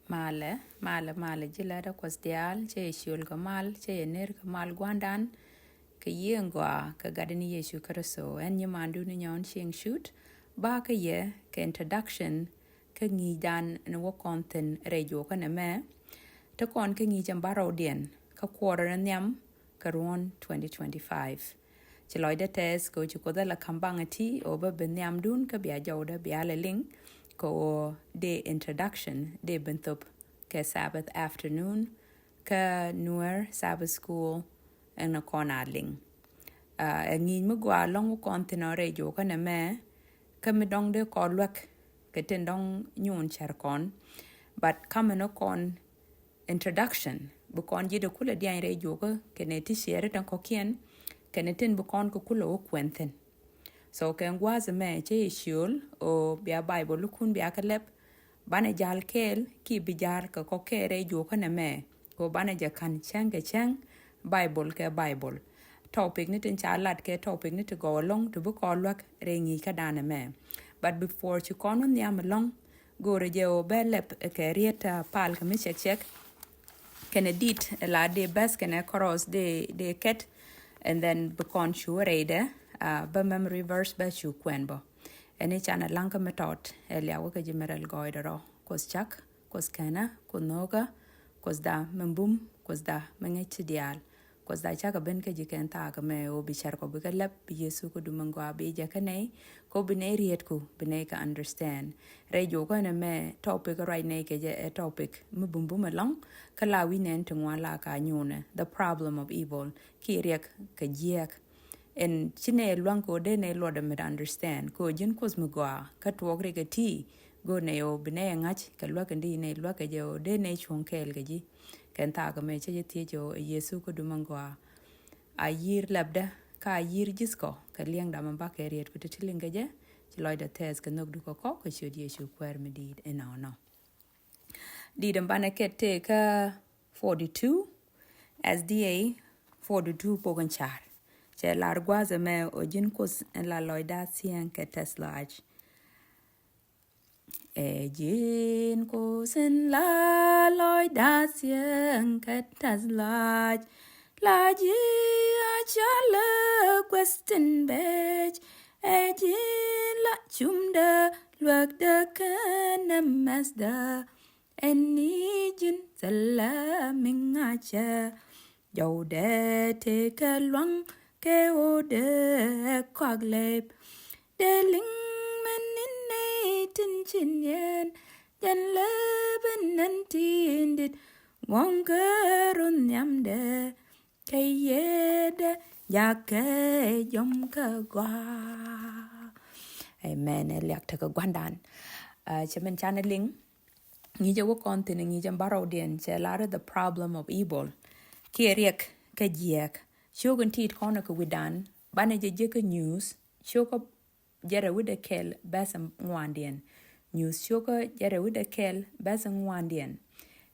male jilada kwas diaal che shiul gamal che ner gamal gwandan ke yengwa ka gadani Yesu Kristo en nyamandu ni Nyahon Chut ba ka ye ke introduction ka ngi dan ne wo konten rejo ka ne me te kon ka ngi jambaro dien ka quarter nyam ka ron 2025 Chiloide tes ko chukoda la kambangati oba benyam dun ka bia jawda bia ling ko de introduction de bentup ke Sabbath afternoon ka Nuer Sabbath school en kona ling ngi mugwa long kontinore jo kana me ka midong de ko lwak ke tendong nyun charkon but kama no kon introduction bu kon jide kula dian re jo ko kene ti shere tan kokien kenetin bukon ko kula o kwenten so ken gwaze me che shiul o bia bible lukun bia kalep bane jal kel ki bijar ka ko kere jo kana me ko bane ja kan chang bible ke bible topic ni tin chalat ke topic ni to go along to book all work rengi ka dana me but before to kon on yam long go re je o belep ke rieta pal ka mi check kenedit la de best kene cross de ket and then bukon shureide ba memory verse ba shu kwenbo ene chana lanka metot elia waka jimeral goidero kos chak kos kana kunoga kos da membum kos da mangeti dial kos da chaka ben ke jiken ta ka me o bichar ko bi lep Yesu ko dumango abi jakane ko bine riet ko bine ka understand re jo ko na me topic right ne ke je topic mbum bum long kala wi nen tungwa la ka nyune the problem of evil ki riek ka jiek en chine luang ko de ne lo de me understand ko jin kos mugwa ka twogre ke ti go ne o bine ngach ka lo ke ndi ne lo ke je o de ne chung kel ke ji ken ta ka me che ti jo Yesu ko dumangwa a yir labda ka yir jisko ka liang da man ba ke riet ko tiling ke je Chiloide tes ka nok du ko ko shud Yesu kwer me did no didem bana kete ka 42 SDA 42 pogan char che largwaze me ojin kos en la loida sien ke teslaj ejin kos en la loida sien ke teslaj la ji achala question bej ejin la chumda luak da kana masda enijin salamingacha jaude te kalwang ke ode kwagleb de ling menine tinchinyen jan leben nantindit wongerun yamde kayede yake yom ka gwa amen eliak ta gwandan chamen channeling ngi jawo kontin ngi jambaro dien che lara the problem of evil kiriek ka jiek shogun tit kono ko widan bane je ka news shoko jere wide kel basam ngwandien news shoko jere wide kel basam ngwandien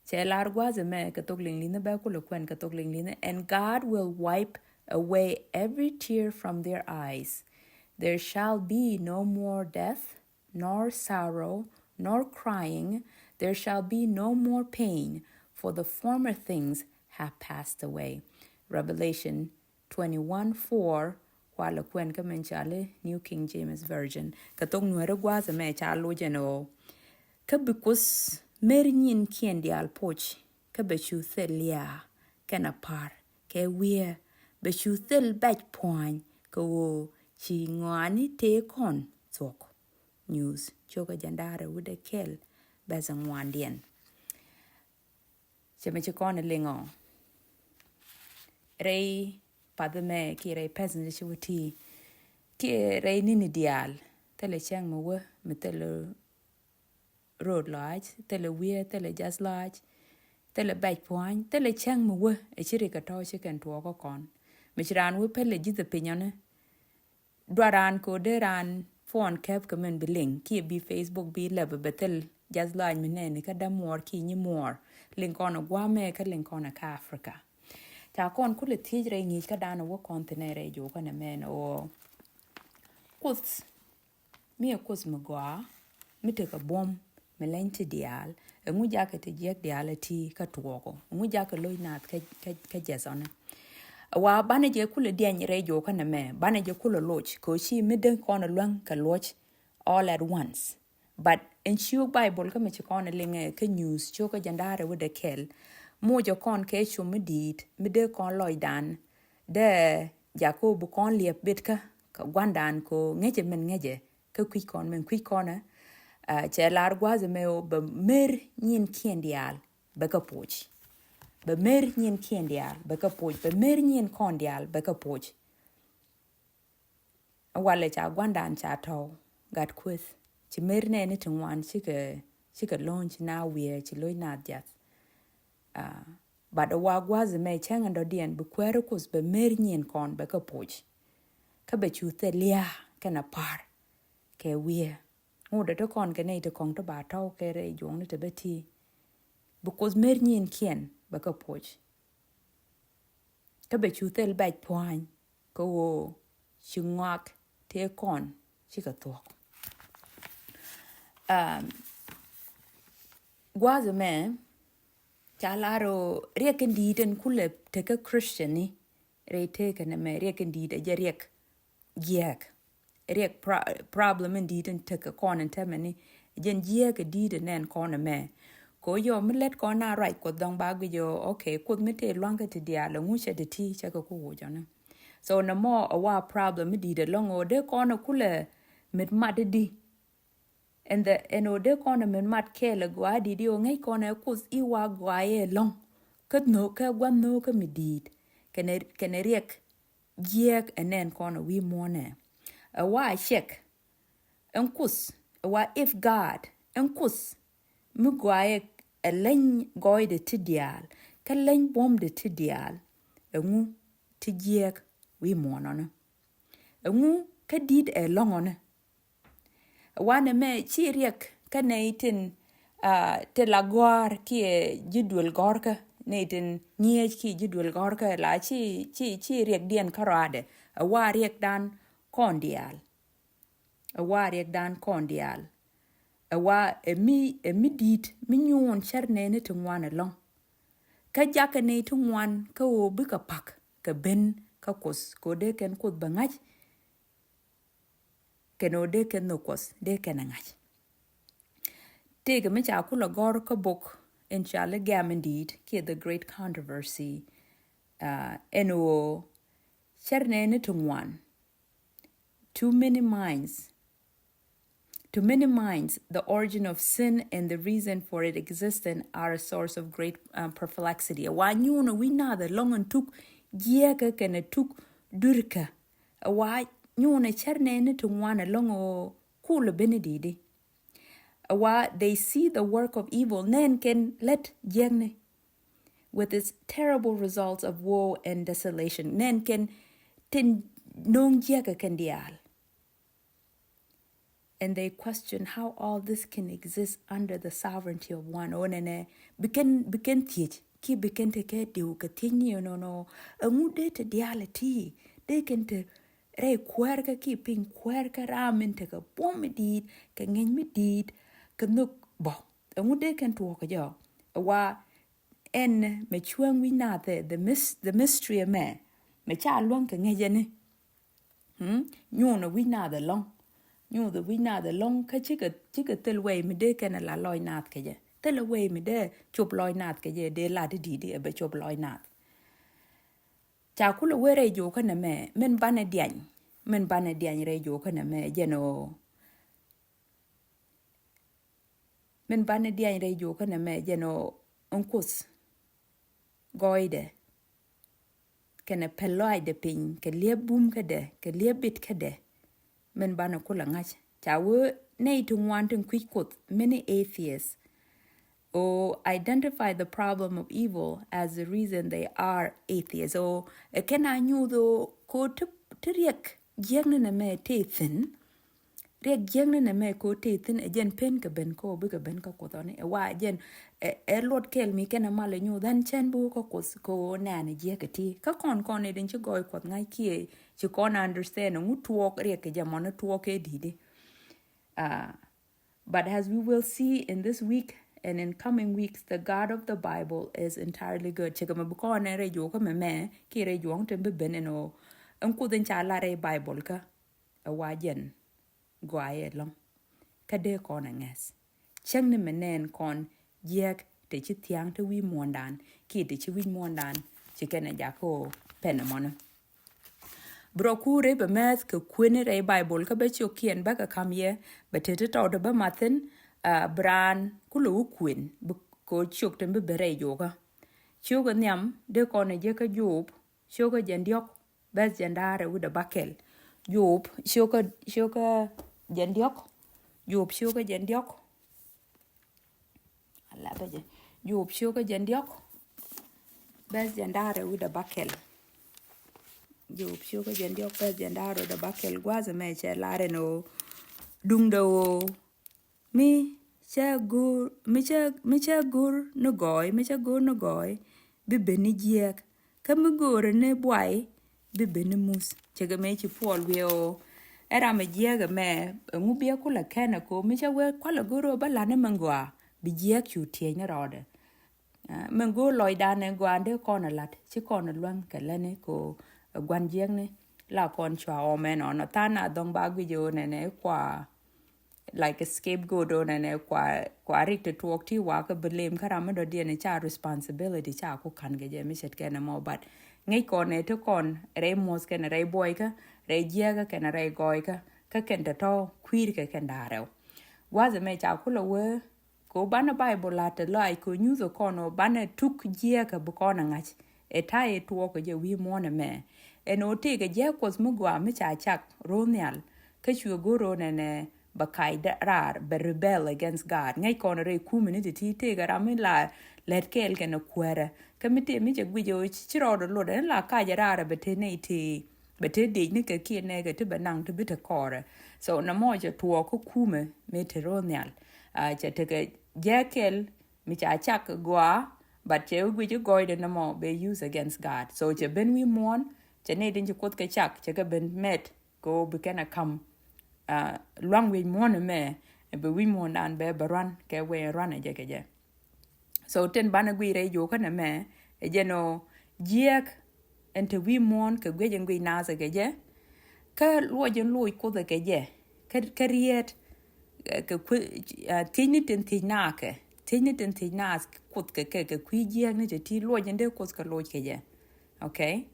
che lar gwaze me ka togling line ba ko lokwen ka togling line and God will wipe away every tear from their eyes. There shall be no more death, nor sorrow, nor crying. There shall be no more pain, for the former things have passed away. Revelation 21:4. Kwala kwen ka menchale New King James Version. Katong nuere gwaza me chalo jeno. Kabikus merin kien dial poch. Kabeshu thelia. Kanapar. Ke wiee. Beshu thil bach poin. Ko chi ŋɔaani te kon thuuk news choka jandare wude kel beza ngwandien cheme chikone lingo rei padme ki rei peasant chuti ki rei nini dial tele chang mo me tele road lodge tele wiee tele just lodge tele bach poin tele chang mo e chiri ka to chicken to ko kon me chiran we pele jide pinyane dwaran ko deran phone cap kamen biling ki bi Facebook bi lebe betel just line minene ka damor ki ni more link on gwame ka link on ka Africa ta kon kule tijre ngi ka dana wo kontinere jo kana men o kus mi kus magwa mi te ka bom melenti dial ngu ja ka te jek dial ti ka tuoko ngu ja ka loy nat ka jesone wa bane je kula dian re jo kana me bane je kula loch ko chi miden kono lwan ka loch all at once but in shiu bible ka me chi kono linge ka news cho ka jandare with the kel mo jo kon ke chu medit mide kon loy dan de jacob kon liep bitka ka gwandan ko ngeje men ngeje ka kwi kon men kwi kona che lar gwaze meo be mer nyinkiɛn dial be ka poch be mer nyinkiɛn dial be ka poch be mer nyin kon dial be ka poch wale cha gwandan cha to gat kwith chi mer ne ni tungwan chika launch na wiee chi loy na jat but wa gwaze me changando dien be kwere kus be mer nyin kon be ka poch ka be chu the lia kana par ke wiee ngode to kon ke nei to kong to ba tau ke re jong ni te beti because mer nyin kien ba ka poch ka be chu tel ba pwan ko wo chungak te kon chi ka to gwaze me chalaro rekendi den kule te ka christian ni re te ka na me rekendi de jerek yek riek problem indeed and take a corner and temani jen ye ka di de nen corner me ko yo mi let ko na right ko dong ba gi yo okay ko mi te long ka ti dia lo ngu che de ti che ko wo jana so no more a wa problem di de long o de corner kule mit mat di and the eno de corner mit mat ke le gwa di o ngai corner ko I wa gwa ye long ka no ka gwa no ka mi di kene riek ye enen corner we more wa check enkus wa if god enkus mu gwaye elen goide tidial ka len bom de tidial engu tijiek wi monono engu ka did e longone wa ne me chiriek ka neitin te lagwar ki jidul gorka neitin niej ki jidul gorka la chi riek dien karade wa riek dan kondial a wariek dan kondial a wa emi dit mi nyuon cherne ne tungwan long ka jaka ne tungwan ka o bi ka pak ka ben ka kos ko de ken kod bangaj ken o de ken no kos de ken ngaj te ga me cha kula gor ka bok in chale gamendit ki the great controversy eno cherne ne tungwan to minimize the origin of sin and the reason for its existence are a source of great perplexity. Wa nyuna we na the long and took yeka kana took durka. Wa nyuna cherne ne tungwana long o kula benedidi. Wa they see the work of evil nen can let jenne with its terrible results of woe and desolation. Nen can tin nong yeka kan dial. And they question how all this can exist under the sovereignty of one. Onene biken teach ki biken te ke diu ka tinyi no amude te diality they can te re kwerka ki pin kwerka ramen te ka pomidid ka ngin midid ka nuk bo amude kan to ka jo wa en me chuang wi na the mystery of me cha long ka ngejene nyuna wi na the long Nyuuth we na the long ka chika tel way me de ken la loy nat ke je tel way me de chop loy nat ke je de la di be chop loy nat cha kula were jo kana me men bane dian re jo kana me jeno men bane dian re jo kana me jeno onkus goide kene peloy de pin ke liebum ke de ke liebit ke de men bana kula ngach chawo nei tungwan tung kwikot many atheists or identify the problem of evil as the reason they are atheists or kena nyudo ko triek jengne na me tethin riek jengne na me ko tethin jen pen ka ben ko bi ka ben ka ko toni wa jen lord kel mi kena male nyu dan chen bu ko na ne je ka ti ka kon e den chi goy ko ngai ki chi kon understand ngu tuok riek jamon tuok e didi but as we will see in this week and in coming weeks, the God of the Bible is entirely good. Chega me buko ne re yo ka me ki re yo te be beneno. Ku den cha la re Bible ka a wajen go aye long. Ka de ko na nges. Cheng ne menen kon yek te chi tiang te wi mondan ki te chi wi mondan chi kene jako penemona. Brokure be mes ke kwene re Bible ka be chokien ba ka kamye be te to de be matin bran kulu kwin ko chok tembe bere yoga choga nyam de kone je ka job choga jendiok bes jendare with a bakel job choga jendiok job choga jendiok alla beje job choga jendiok bes jendare with a bakel job choga jendiok bes jendare with a bakel gwaze me che lare no dungdo mi cha gur no goy bi beni jiek ka mi gore ne boy bi beni mus chega me chi pol weo era me jiega me ngu bia kula kena ko mi cha we kwala goro bala ne mangwa bi jiek chu tie ne rode mango loida ne gwande kona lat chi kona lwan kelene ko gwan jiek ne la kon chwa o men on tana dong ba gwi jo ne kwa like a scapegoat on and kwa rik to talk to wa ka blame karama do dia ne cha responsibility cha ko kan ge mi set ken mo but ngai ko ne to kon re mos ken re boy ka re jia ka ken re goy ka ken to kwir ka ken daro wa ze me cha ko lo we ko bana bible la te lai ko Nyuuth ko no bana thuuk jia ka bu ko na ngach e ta e to ko je wi mo na me e no te ge je ko mu gwa mi cha chak ronial ka chu goro ne bakai da rar be rebel against God ngai kon re community te ga ramila let kel ken kwere kamite mi je gwijo chiro do lo la ka ja rar be te nei ti be te de ni ke ki ne ga te banang te bit kore so na mo je tuo ko kume meteronial je te ga jekel mi cha chak gwa but je gwijo goide na mo be use against God so je ben wi mon je ne din je kot ke chak je ga ben met go be kana come long we mon me be we mon an be baran ke we ran je ke je so ten bana gwi re yo kana me e je no jiek ente we mon ke gwe ngwi na ze ke je ka lo je lo ko de ke je ka riet ke tini ten tinake tini ten tinas kot ke kwi jiek ne je ti lo je de ko ka lo ke je okay.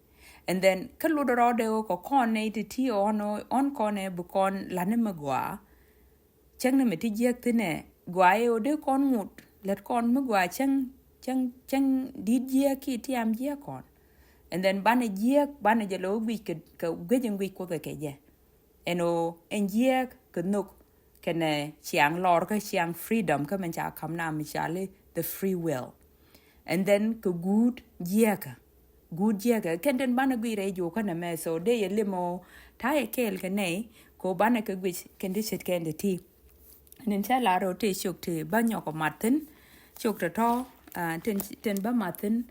And then kaludoro de ko kone ti ti on kone bu kon lane magwa chang ne meti jek tine gwae o de kon mut let kon magwa chang di jek ki ti am jek kon and then bane jelo bi ke gwejeng wi ko de ke je eno en jek ke nok kene chiang lor ka chiang freedom ka men cha kam na mi chale the free will and then ke good jega kenden bana gwi re jo kana me so de ye limo ta e kel ke nei ko bana ke gwi kendi set kende ti nen cha la ro te chok te ba nyok matin chok to ten ba matin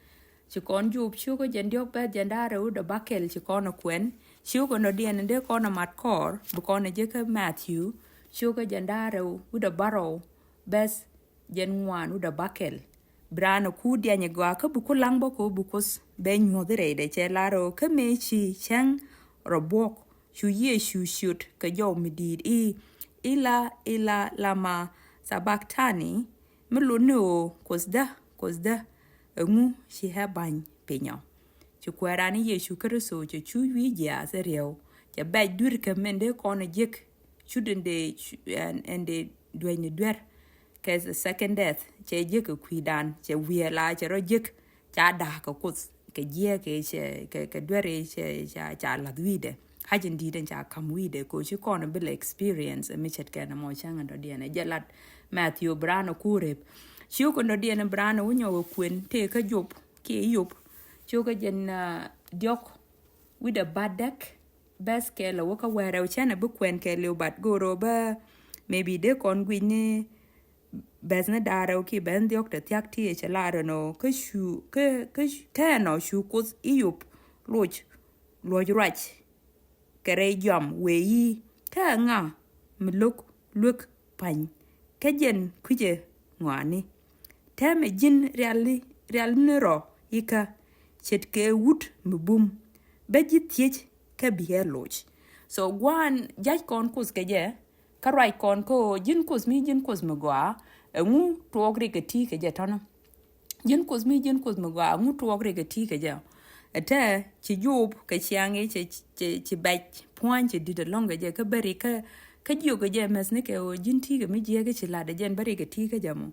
chi kon jup chu ko jen diok ba jen da ro de bakel chi kon kwen chu ko no dien de kon mat kor bu kon je ka Matthew chu ko jen da ro u de baro bes jen wan u de bakel brano ku dia nye gwa ka buku lang boko bukos be nyodere de che laro ka mechi chang robok chu ye shu shoot ka yo midid ila lama sabaktani muluno kozda ngu shi ha ban penyo chu kwarani ye shu kristo chu wi ya sereo ja ba dur ka mende kono jek chudende and dwene dwer cause the second death che je ko kuidan che wie la che ro jik cha da ko kus ke je ke dwere che cha la duide hajin di den cha kam wide ko chi kon bil experience mi chet kana mo changa do diene jalat Matthew brano kurep chi ko no diene brano unyo kwen te ka job ke yop chu ka jen diok with a bad deck best ke lo ka were chana bu kwen ke le bat goro ba maybe de kon gwini bezna daro ki ben diok te tiak ti che laro no ke no shu kos iup loj rach kere jam weyi ka nga mluk pan ke jen kuje ŋɔaani teme jin real nero ika chet ke wut mbum beji tiech ke bihe lodge so gwan jaj kon kus ke je ka right kon ko jin kus mgwa ngu tuogri ke ti ke je tono jin kus mgwa ngu tuogri ke ti ke je ate ci job ke chiange ci bach point ci dida longa je ka bari ka jiyo ke je mes ne ke o jin ti ke mi je ke ci lada jen bari ke ti ke jamo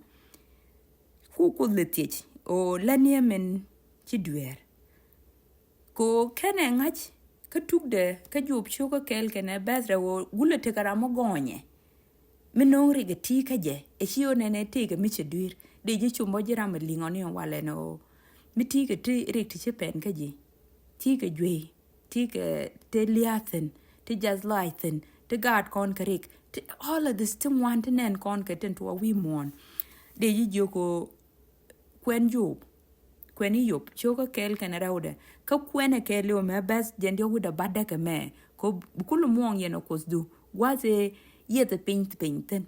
ku le tiech o lanie men ci duer ko kene ngach ka tukde ka job cho ka kel kene bezra wo gule te karamo gonye minongri ke ti ke je e chiyo nene te ke mi ci duer de je chumbo jira me lingoni wale no mi ti ke ti rik ti pen ke ji ti ke jwe ti ke te liathen ti just liathen te god kon karik all of this tim want nen kon ke ten to we mon de ji joko kwen yob choka kel kana raude ka kwene ke leo me bas jendio guda badda ke me ko bukulu mon yeno kosdu waze yete painten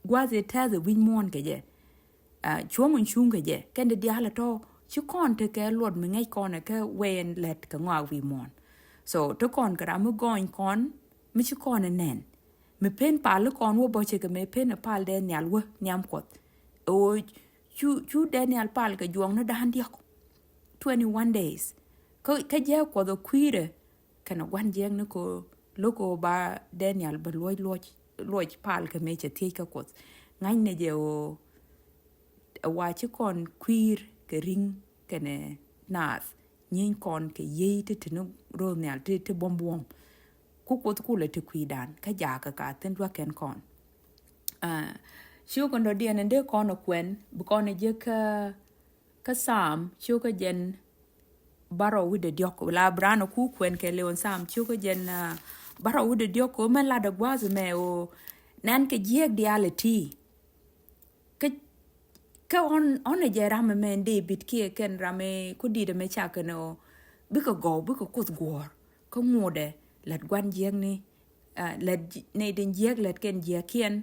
waze taze win mon ke je chomun chung ke je kende diala to chi kon te ke lord me ngai kon ke wen let ka ngwa wi mon so to kon kra mo goin kon mi chi kon nen me pen pal kon wo bo che ke me pen pal de nyal wo nyam kot o chu Daniel pal ke juang no dan diok 21 days ko ka je ko do kwire kana wan jeng no ko loko ba Daniel ba loy pal ke me che ti ka ko ngai ne je o wa chi kon kwir ke ring kene nas nyin kon ke ye te no ro nyal te bom ku le te kwidan ka ja ka ten wa ken kon chiu kon do dien ende kon okwen bu kon je ka sam chiu ka jen baro wide diok la brano ku kwen ke leon sam chiu ka jen baro wide diok ko men la da gwaz me o nan ke je diality ka on je ram me ende bit ki ken rame ku di de me cha keno bi ko kus gor ko ngode lat gwan jeng ni lat ne den jeg lat ken je kien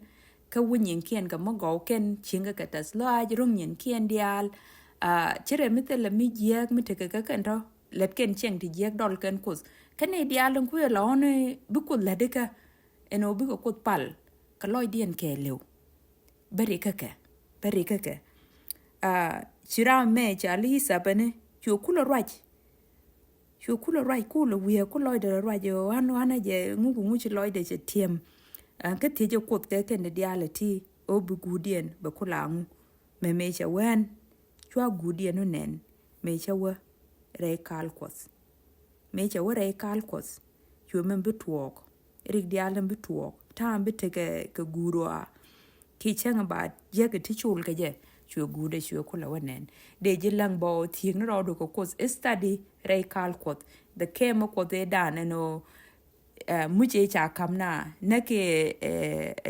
ka nyinkiɛn ka mo ken chinga ka tasla jrong nyinkiɛn dial chere mitela mi jeg miteke ka kan ro let ken cheng ti jeg dol ken kus kane dial ku la one bu ku la de ka eno bu ko pal ka loy dien ke lew bari ka chira me chali sabane chu kula raj kula wiee ku loy de raj o ana je ngu chi loy de che tiem ka teje kot ke ken diality o bu gudien ba kulangu me cha wen chwa gudien no nen me cha wa re kalkos chu men betuok rig dialen betuok tam beteke ke gurua ki changa ba je ke tichul ke je chu gude chu kula wanen de je lang bo thing no do ko kos study re kalkos the kemo ko de dan no muje cha kamna nake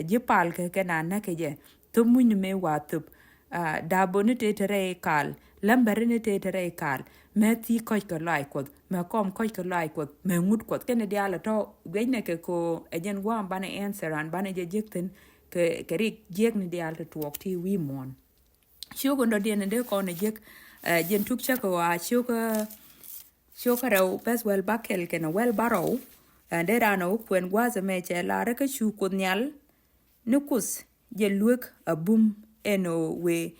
jipal ke na nake je to mun me watup da bonite tere kal lamberine tere kal me ti ko ko lai ko me kom ko lai ko me ngut ko ken dia la to gene ke ko ejen wa bana answer an bana je jekten ke rik jek ni dia to wok ti wi mon shugo ndo dia ne ko ne jek jen tup cha ko a shugo raw bes wel bakel ken wel baro de rano kwen gwaza meche la reka chu kunyal nukus je luek abum eno we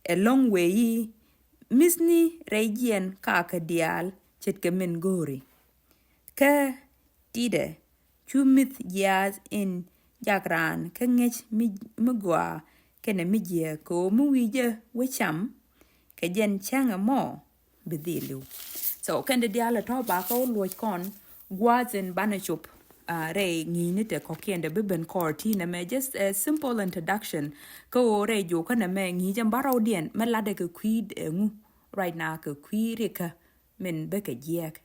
a long way misni regien ka dial chet ke min gori ka tide chu mit yaz in jagran ka ngech migwa kene mijie ko muwije wecham ke jen changa mo bidilu so kende dial to ba ko luoj kon gwazen banachup re ngini te kokiende biben korti na me just a simple introduction ko re jo kana me ngi jam baro dien me lade ke kwid ngu right now ke kwirika men beke jek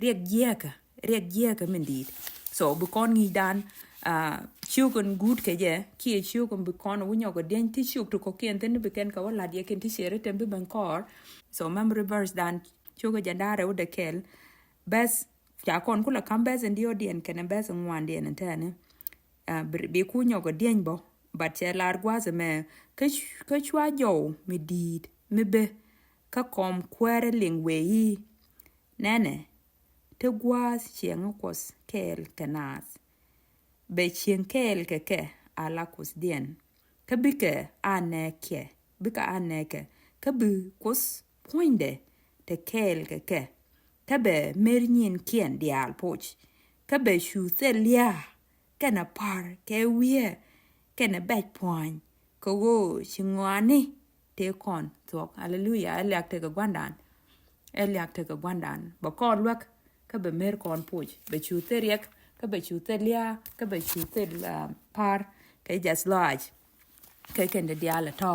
riek men dit so bu kon ngi dan chugon good ke je ki chugon bu kon wunyo go den ti chuk to kokiende ne beken ka wala die ken ti shere tembe ben kor so mem reverse dan chugo jandare u de kel bes ya kon kula kambes ndio dien kene bes ngwan dien tane be ku nyogo dien bo but che lar gwaze me ka chwa jo me did me be ka kom kwere ling wei nene te gwaz chieng kos kel kanas be chieng kel ke ala kos dien ka bike aneke bika aneke ka bi kos poinde te kel ke ka be mer nyinkiɛn diaal poch ka be shu thelia kana par ke wiee kana bach poin ko go ŋɔaani te kon thuuk hallelujah eliak te ka gwandan ba kon lwak ka be mer kon poch be shu theriek ka be shu thelia ka be shu par ke just large ke kende diaal to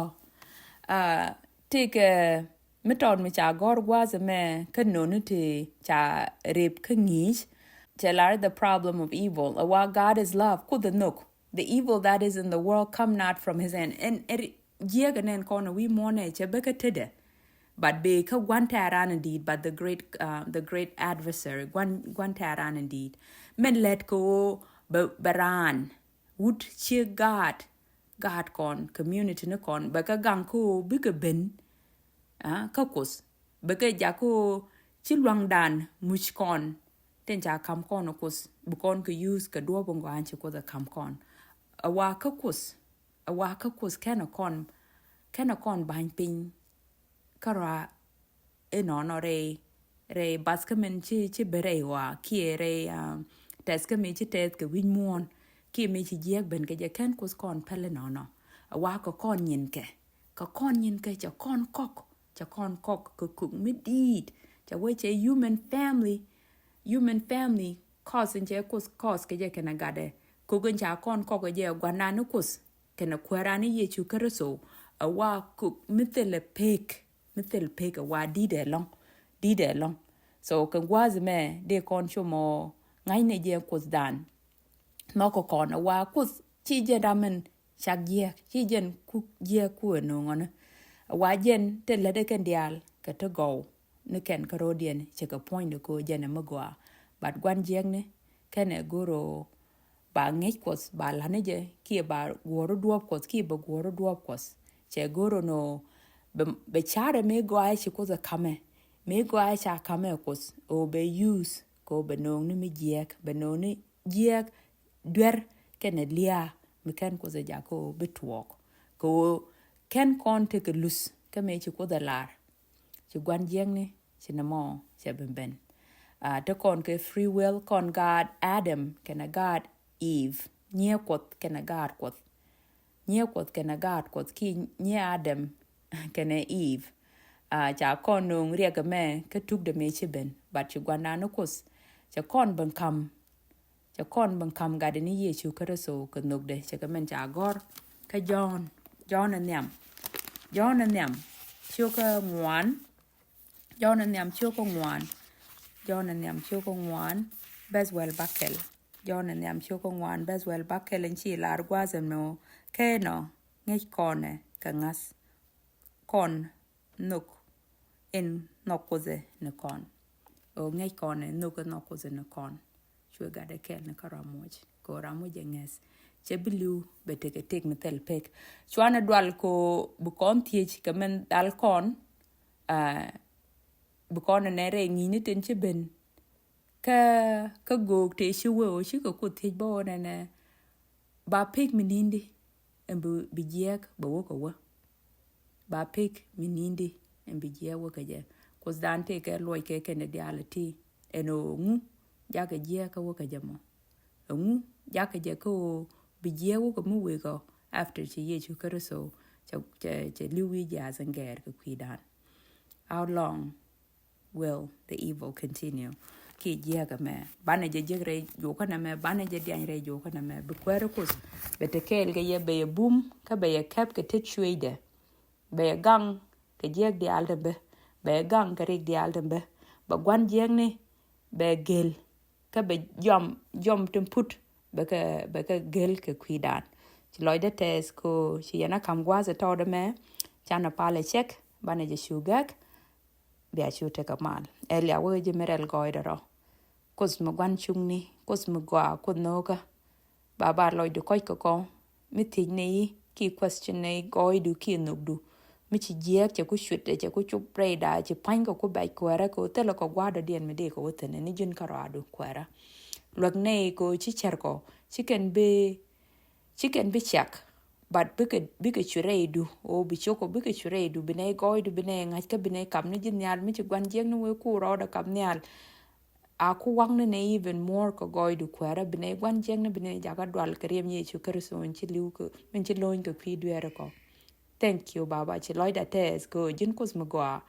take meton me cha gor gwaze me ka nonu te cha rep ka ngich telar the problem of evil awa God is love ku the nok the evil that is in the world come not from his hand and jaganen kono we mone che beka tede but be ka gwantaran indeed but the great adversary gwantaran indeed men let go baran would che God kon community ne kon beka gang ko bika ben ka kos beka jako chilwang dan much kon ten cha kam kon kos bukon ko use ka do bongo anche ko the kam kon awa ka kos kana kon ban pin kara enonore re baskamen chi bere wa kiere teska me chi tet ka win mon ki me chi jek ben ke je ken kos kon pele nono awa ko kon nyin ke cha kon kok ko kuk midit cha we che human family cause nje cause ke je kana gade ko gun cha kon kok je gwana no kus kana kwarani ye chu karaso awa kuk mithil pek awa dide long so kan gwaze me de kon chumo ngai ne je kus dan no ko kon awa kus chi je damen chak je chi jen ku je ku no ngone awa jen te le de kan dial ka to go ne ken karodian che ka point ko jene magwa but gwan jeng ne kene goro ba ngej kos ba lane je ki ba goro duop kos ki ba goro duop kos che goro no be chare me gwa chi ko za kame me gwa cha kame kos o be use ko be no ni mi jek be no ni jek dwer kene lia me ken ko za jako be tuok ko ken kon te ke lus ke me chi ko da lar chi gwan jeng ne chi na mo che ben te kon ke free will kon God Adam kena God Eve nye kot kena God kot ki nye Adam kena Eve cha kon nung riega me ke tuk de me chi ben but chi gwana no kos cha kon ban kam gade ni Yesu karaso ke nuk de cha men cha gor ka John and nyam choka ngwan John and nyam choka ngwan John and nyam choka ngwan bezwel bakel John and nyam choka ngwan bezwel bakel en chi lar gwazem no keno ngej kone kangas kon nuk in nokoze ne kon o ngej kone nuk nokoze ne kon chwe gade kel ne karamoj ko ramoj nges chebilu beteke tek metel pek chwana dwal ko bukon tiech kamen dal kon bukon ne re ngini ten cheben ka gog te shiwe o shi ko tiech bo ne ba pek minindi embu bijek bo wo ba pek minindi embu je wo ka je kos dante ke loy ke ne diality eno ngu ja ke je ka wo ka jamo ngu ja ke je ko bijie wo ko mu we go after che ye chu karaso che liwi ja zanger ko kwidan how long will the evil continue ki je ga me bane je re yo kana me bane je dian re yo kana me be kwere kus be te kel ge ye be bum ka be ye kap ke te chwede be gang ke je di alde be gang ke re di alde be ba gwan je ne be gel ka be jom temput beka gel ke kwidan ci loyde tes ko ci yana kam gwaze tawde me chana pale check bane je shugak be a chute kamal elia woje merel goidero kos mo gwan chungni kos mo gwa ko noka baba loyde koy ko mi ti nei ki question nei goi du ki nok du mi chi jiek che ku shwit che ku chup breda che pan ko bai kwera ko te lo ko gwa do dien me de ko tene ni jin karadu kwera lok nei ko chi cher ko chicken be chak but bike chure du o bi choko bike chure du bine goi du bine ngat ka bine kam ni jin nyal mi chi gwan jiek no we ku ro da kam nyal a ku wang ne even more ko goi du kwera bine gwan jiek ne bine jaga dwal krem ye chu kerso chi liu ko min chi loin ko pi duere ko. Thank you, Baba. Chi loida tes go jin kos magwa.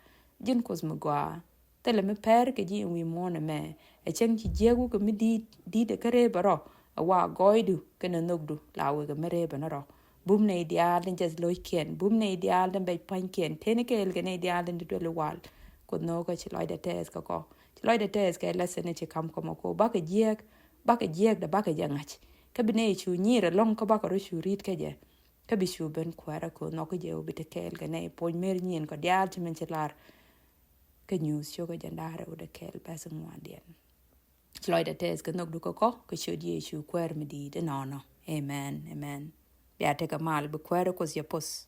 Tele me per ke ji wi mona me. E chen chi jegu ko mi di de kare baro. A wa goidu ke na nogdu la we ke mere banaro. Bum ne ideal den jes loiken. Bum ne ideal den bay panken. Tene ke el ke ne ideal den de wal. Ko no ko chi loida tes ko ko. Chi loida tes ke lesson chi kam ko ko ba ke jeg da ba ke jangach. Ke bine chu nyira long ko ba ko chu rit ke je. Ka bishu ben kwara ko no ko je obite kel gane poñ mer nyen ko dial ti men chelar ka news yo ko jandare o de kel bas ngwandien sloida tes ka nok du ko shodi shu kwer mi di de no amen ya te ka mal be kwara ko ya pos